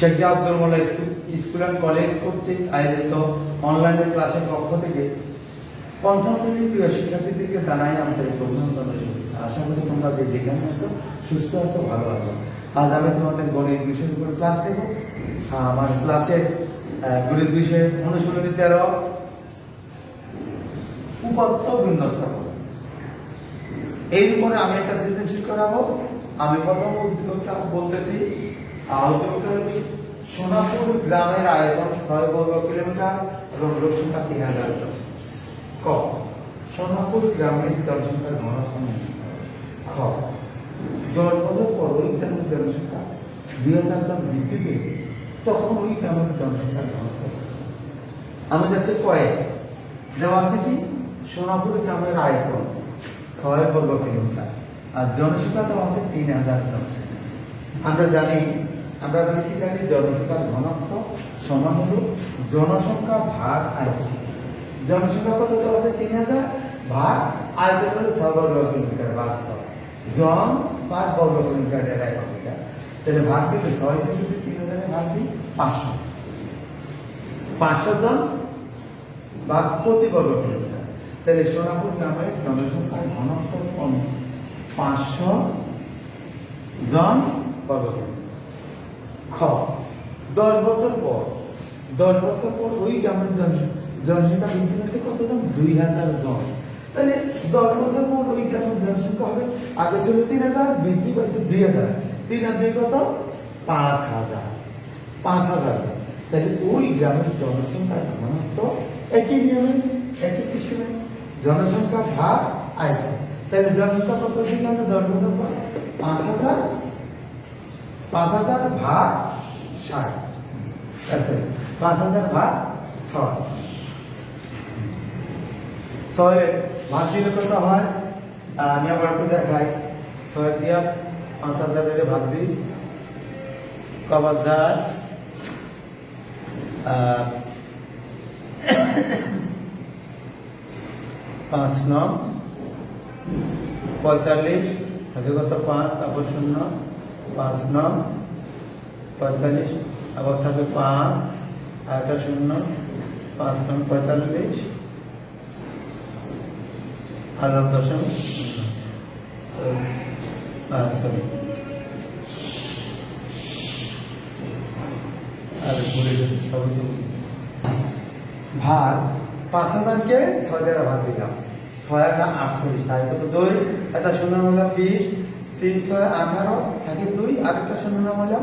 Sheikh Abdul Molla school and college কর্তৃক আয়োজিত অনলাইনের ক্লাসের পক্ষ থেকে পঞ্চম শ্রেণীর প্রিয় শিক্ষার্থীদেরকে জানাই আন্তরিক অভিনন্দন ও শুভেচ্ছা। আশা করি তোমরা যে যেখানে আছো সুস্থ আছো, ভালো আছো। আজ আমি তোমাদের গণিত বিষয়ের উপর ক্লাস নেব। আমার ক্লাসের গণিত বিষয়ে অনুশীলনী 13 উপাত্ত বিন্যস্ত করো। এর উপরে আমি একটা সৃজনশীল করাবো। আমি প্রথম উদ্দীপকটা বলতেছি। সোনাপুর গ্রামের আয়তন 6 বর্গ কিলোমিটার এবং লোক সংখ্যা 3000 জন। ক সোনাপুর গ্রামের জনসংখ্যার ঘনত্ব নির্ণয়। খ 10 বছর পর ওই গ্রামের জনসংখ্যা 2000 জন বৃদ্ধি পেয়ে তখন ওই গ্রামের জনসংখ্যার ঘনত্ব। আমি যাচ্ছি কয়ে দেওয়া আছে কি সোনাপুর গ্রামের আয়তন 6 বর্গ কিলোমিটার আর জনসংখ্যা দেওয়া আছে 3000 জন। আমরা জানি কি জানি জনসংখ্যার ঘনত্ব সমান হলো জনসংখ্যা ভাগ আয়তন। জনসংখ্যা কত দেওয়া আছে 3000 ভাগ আয়তন হলো 6 বর্গ কিলোমিটার ভাগ 6 জন ভাগ বর্গ কিলোমিটার এর একক মিটার। তাহলে ভাগ দিলে 6 দিয়ে যদি 3000 এ ভাগ দিই 500 জন ভাগ প্রতি বর্গ কিলোমিটার। তাহলে সোনাপুর গ্রামের জনসংখ্যার ঘনত্ব 500 জন বর্গ কিলোমিটার। খ 10 বছর পর ওই গ্রামের জনসংখ্যা বৃদ্ধি হয়েছে কত জন 2000 জন। তাহলে 10 বছর পর ওই গ্রামের জনসংখ্যা হবে আগে ছিল 3000 বৃদ্ধি পাইছে 2000 3 আর 2 কত 5000। তাহলে ওই গ্রামের জনসংখ্যার ঘনত্ব একই নিয়মে একই সিস্টেমে জনসংখ্যা ভাগ আয়তন। তাহলে জনসংখ্যা কত ছিল 10 বছর পর 5000 ভাগ 60 আচ্ছা 5000 ভাগ 6 ভাগ দিলে কত হয় আমি আবার একটু দেখাই 6 দিয়া 5000 এর ভাগ দিই কবার যায় 5 9 45 আগে কত 5 আবার 0 5 9 45 আবার থাকে 5 আর একটা 0 5 9 45 আর 10 সরি আর ভুলে গেছি সবই ভাগ 5000 কে 6 দ্বারা ভাগ দিলাম 6 আর 48 তাই কত 2 একটা 0 হলো 20 3 6 18 থাকে 2 আর একটা 0 হলো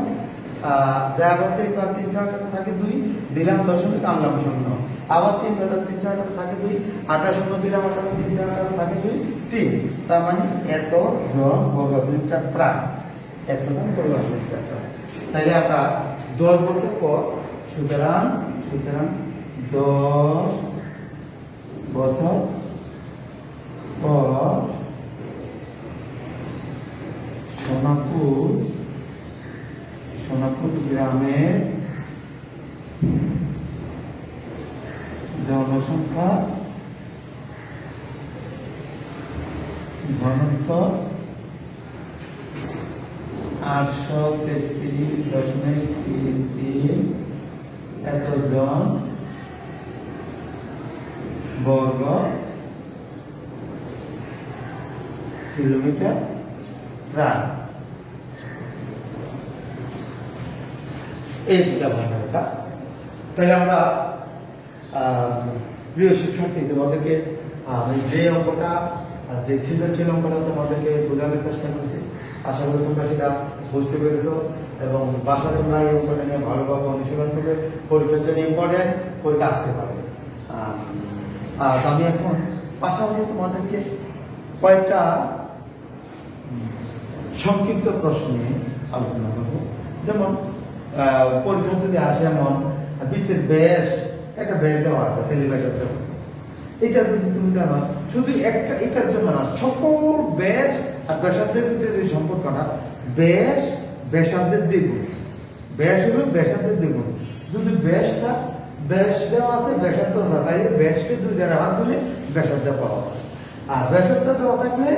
যা করতে পার 3 6 থাকে 2 দিলাম দশমিক আনলাম 0 আবার 3 বেলা 3 6 থাকে 2 18 0 দিলাম 18 3 6 থাকে 2 3 তার মানে এত জন বর্গ কিলোমিটার প্রায় এত জন বর্গ কিলোমিটার প্রায়। তাহলে আমরা 10 বছর পর সুতরাং 10 বছর পর সোনাপুর গ্রামের জনসংখ্যা ঘনত্ব 833.33 এত জন বর্গ কিলোমিটার প্রায়। এই দুটা ভাষা। তাহলে আমরা প্রিয় শিক্ষার্থী তোমাদেরকে আমি যে অঙ্কটা যে সৃজনশীল অঙ্কটা তোমাদেরকে বোঝানোর চেষ্টা করছি আশা করি তোমরা সেটা বুঝতে পেরেছো এবং বাসা তোমরা এই অঙ্কটা নিয়ে ভালোভাবে অনুশীলন করবে। পরীক্ষার জন্য ইম্পর্টেন্ট পরীক্ষা আসতে পারে। আর আমি এখন পাশাপাশি তোমাদেরকে কয়েকটা সংক্ষিপ্ত প্রশ্ন নিয়ে আলোচনা করবো। যেমন পরীক্ষা যদি আসে এমন বৃত্তের ব্যাস একটা ব্যাস দেওয়া আছে তেলি ব্যাসের জন্য এটা যদি তুমি জানো শুধু একটা এটার জন্য না সকল ব্যাস আর ব্যাসার্ধের ভিতরে যে সম্পর্কটা ব্যাসার্ধের দ্বিগুণ ব্যাস হলো ব্যাসার্ধের দ্বিগুণ। যদি ব্যাস দেওয়া আছে ব্যাসার্ধ আছে তাই ব্যাসকে 2 দ্বারা ভাগ দিলে ব্যাসার্ধ পাওয়া যায়। আর ব্যাসার্ধ দেওয়া থাকলে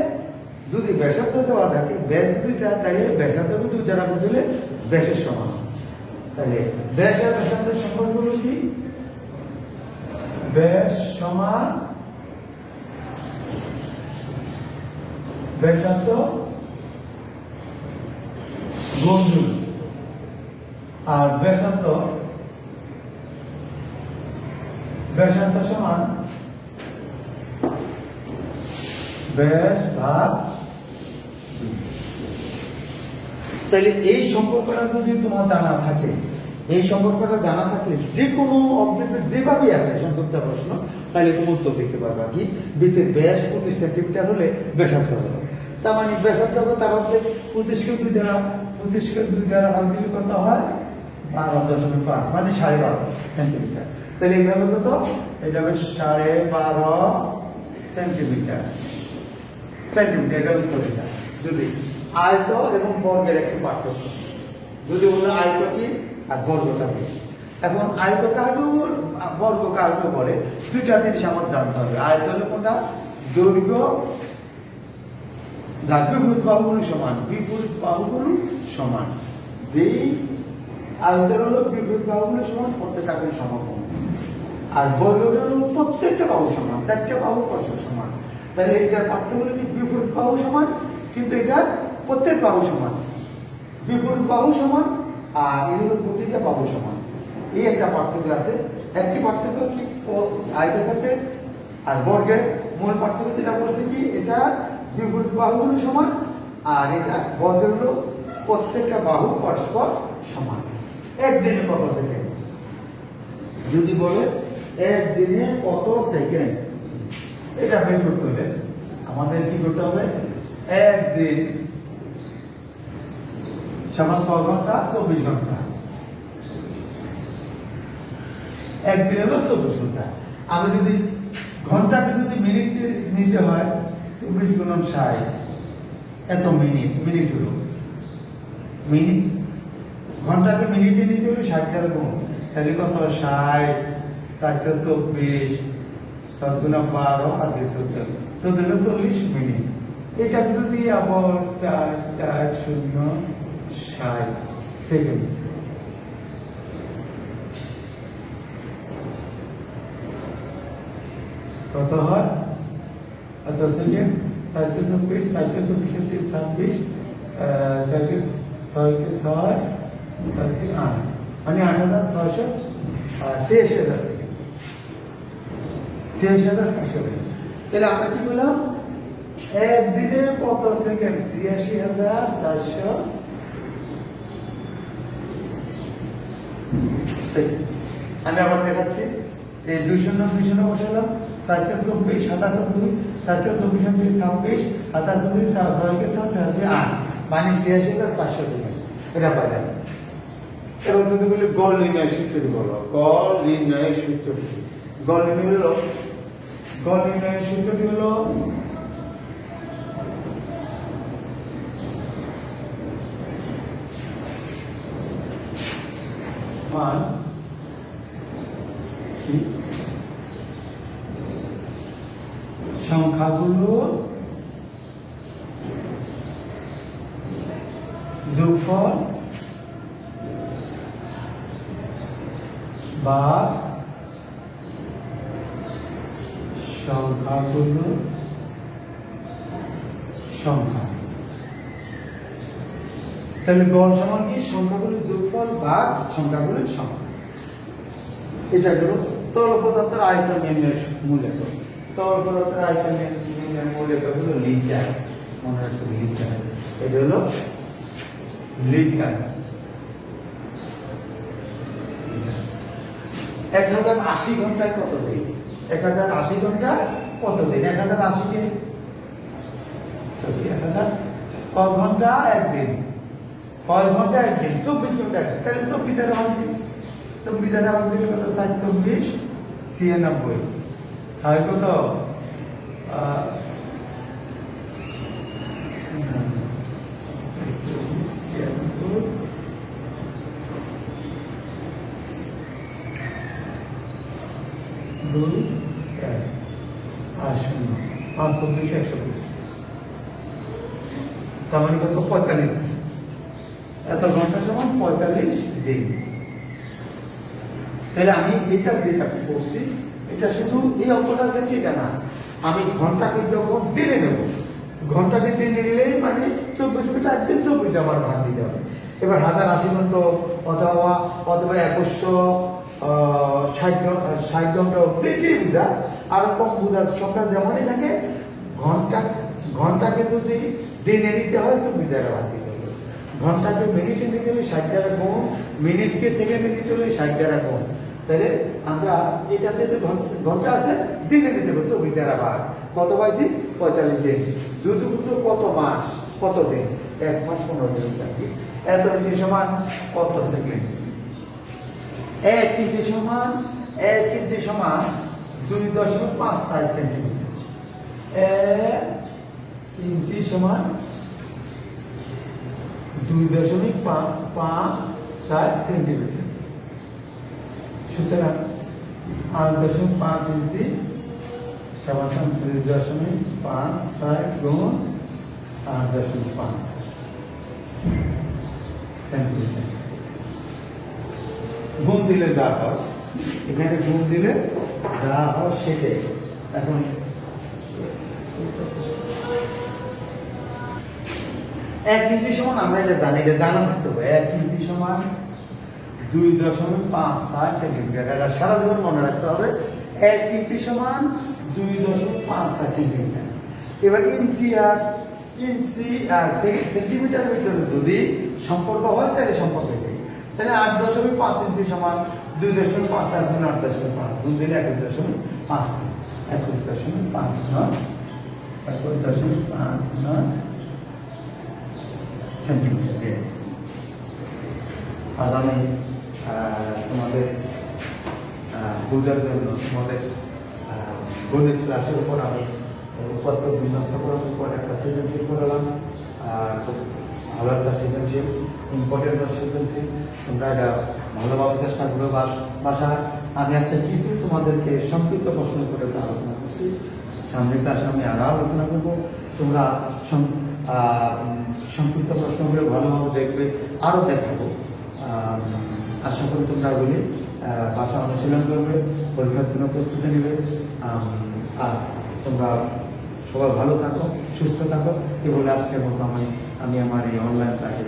যদি ব্যাসার্ধ দেওয়া থাকে ব্যাস যদি চায় তাহলে ব্যাসার্ধকে 2 দ্বারা ভাগ দিলে ব্যাসের সমান। তাহলে ব্যাস আর ব্যাসার্ধের সম্পর্ক হলো কি? ব্যাস সমান ব্যাসার্ধ গুণ দূরত্ব, আর ব্যাসার্ধ সমান ব্যাস ভাগ। তাহলে এই সম্পর্কটা যদি তোমার জানা থাকে, এই সম্পর্কটা জানা থাকলে যে কোনো অবজেক্টের যেভাবেই আসে সংক্ষিপ্ত প্রশ্ন, তাহলে তুমি উত্তর দিতে পারবা কি বৃত্তের ব্যাস 25 সেন্টিমিটার হলে ব্যাসার্ধ হলো। তার মানে ব্যাসার্ধ হবে তার মধ্যে 25কে 2 দ্বারা ভাগ দিলে কত হয়? 12.5 মানে 12.5 সেন্টিমিটার। তাহলে এটা হবে কত? এটা হবে 12.5 সেন্টিমিটার। এটা উত্তর। এটা যদি আয়ত এবং বর্গের একটি পার্থক্য, যদি বলে আয়ত কি আর বর্গটা কি। এখন আয়ত কাকে বর্গ কাকে বলে, দুইটা জিনিস আমার জানতে হবে। আয়ত হলো কোনটা? দৈর্ঘ্য যার বিপরীত বাহুগুলো সমান, সমান। যেই আয়তের হলো বিপরীত বাহুগুলো সমান, প্রত্যেকটা সমান। আর বর্গের হলো প্রত্যেকটা বাহু সমান, 4টে বাহু পরস্পর সমান। তাহলে এটার পার্থক্য হলো কি বিপরীত বাহু সমান, কিন্তু এটা প্রত্যেক বাহু সমান। বিপরীত বাহু সমান আর এর হলো প্রতিটা বাহু সমান। এই একটা পার্থক্য আছে। একটি পার্থক্য কি আয়তের ক্ষেত্রে আর বর্গের মূল পার্থক্য যেটা বলছে কি এটা বিপরীত বাহুগুলো সমান, আর এটা বর্গের হলো প্রত্যেকটা বাহু পরস্পর সমান। একদিনে কত সেকেন্ড যদি বলে একদিনে কত সেকেন্ড, এটা বের করতে হলে আমাদের কি করতে হবে? একদিন সমান ক ঘন্টা? 24 ঘন্টা। একদিন হলো 24 ঘন্টা। আমি যদি ঘন্টাকে যদি মিনিট নিতে হয়, 24 গুণন 60, এত মিনিট হলো মিনিট। ঘন্টাকে মিনিটে নিতে হলে 60 দ্বারা গুণ, তাহলে কত? 60 424 7 গুণা 12 আর 14 40 মিনিট। এটা যদি আবার 440 সেকেন্ড, কত হয়? এত সেকেন্ড 424 26 6 মানে 86,600 সেকেন্ড, 86,400 সেকেন্ড। তাহলে আমরা কি বললাম? একদিনে কত সেকেন্ড? 86,400 সেকেন্ড। আমি আবার দেখাচ্ছি। এই 200 বসালাম, 424 27 424 26 27 6 8 মানে 86,400 সেকেন্ড। এটা পাইলাম। এবার যদি বলি গড় নির্ণয় সূত্রটি বলো। গড় নির্ণয়ের সূত্রটি হলো মান সংখ্যাগুলো যোগফল বা সংখ্যাগুলো সংখ্যা। তাহলে গড় সমান কি? সংখ্যাগুলোর যোগফল বা সংখ্যাগুলোর সংখ্যা। এটা হলো তরল পদার্থের আয়তন নির্ণয়ের মূল একক। তরল পদার্থের আয়তন নির্ণয়ের মূল একক হলো লিটার। মনে রাখতে লিটার। এটা হলো লিটার। 1080 ঘন্টায় কত দিন? 1080 ঘন্টা কত দিন? 1080 কে 1000 কয় ঘন্টা? একদিন। কয় ঘন্টা? একদিন। 24 ঘন্টা একদিন। তাহলে 24 দ্বারা ভাগ দিই। 24 দ্বারা ভাগ দিলে কত? 424 96 হয় কত? 2 আর 0 524 120। তার মানে কত? 45। এত ঘন্টা সমান 45 দিন। তাহলে আমি এটা যেটা করছি এটা শুধু এই অঙ্কটার ক্ষেত্রে এটা না, আমি ঘন্টাকে যখন দিনে নেব, ঘন্টাকে দিনে নিলেই মানে 24 মিটার একদিন 24 আমার ভাগ দিতে হবে। এবার 1080 ঘন্টা অথবা 2160 ঘন্টা অব্দি বুঝা, আরো কম বোঝার সংখ্যা যেমনই থাকে, ঘন্টাকে যদি দিনে নিতে হয় 24 দ্বারা ভাগ দিতে হবে। ঘন্টাকে মিনিটে নিতে হলে 60 দ্বারা গুণ, মিনিটকে সেকেন্ডে নিতে হলে 60 দ্বারা গুণ। তাহলে আমরা এটাতে যে ঘন্টা আছে দিনে নিতে হবে 24 দ্বারা ভাগ, কত পাইছি 45 দিন। যদি কত মাস কত দিন, 1 মাস 15 দিন থাকি। এত ইঞ্চি সমান কত সেকেন্ড, 1 ইঞ্চি সমান 2.56 সেন্টিমিটার। 1 ইঞ্চি সমান 2.56 সেন্টিমিটার। সুতরাং 8.5 ইঞ্চি সমান 2.56 গুণ 8.5 সেন্টিমিটার। গুণ দিলে যা হয়, এখানে গুণ দিলে যা হয় সেটাই। এখন 1 ইঞ্চি সমান আমরা এটা জানি, এটা জানা থাকতে হবে। 1 ইঞ্চি সমান 2.56 সেন্টিমিটার। এটা সারা জীবন মনে রাখতে হবে। 1 ইঞ্চি সমান 2.56 সেন্টিমিটার। এবার ইঞ্চি আর সেন্টিমিটার ভিতরে যদি সম্পর্ক হয় তাহলে সম্পর্ক নেই। তাহলে 8.5 ইঞ্চি সমান 2.54 গুণ 8.5 গুণ দিলে 21.5, 21.59 সেন্টিমিটার। আজ আমি তোমাদের বোঝার জন্য তোমাদের গণিত ক্লাসের উপর আমি উপাত্ত বিন্যস্ত করার উপর একটা সৃজনশীল করালাম। খুব ভালো একটা সৃজনশীল, ইম্পর্টেন্ট সৃজনশীল। তোমরা এটা ভালোভাবে চেষ্টা করবে। বাসা আমি আজকে কিছু তোমাদেরকে সংক্ষিপ্ত প্রশ্ন করে আলোচনা করছি। সামনের ক্লাসে আমি আরও আলোচনা করবো। তোমরা সংক্ষিপ্ত প্রশ্নগুলো ভালোভাবে দেখবে, আরও দেখাবো। আশা করি তোমরা বলি ভাষা অনুশীলন করবে, পরীক্ষার জন্য প্রস্তুতি নেবে। আর তোমরা সবাই ভালো থাকো, সুস্থ থাকো। এ বলে আজকের মতো আমি আমার এই অনলাইন ক্লাসে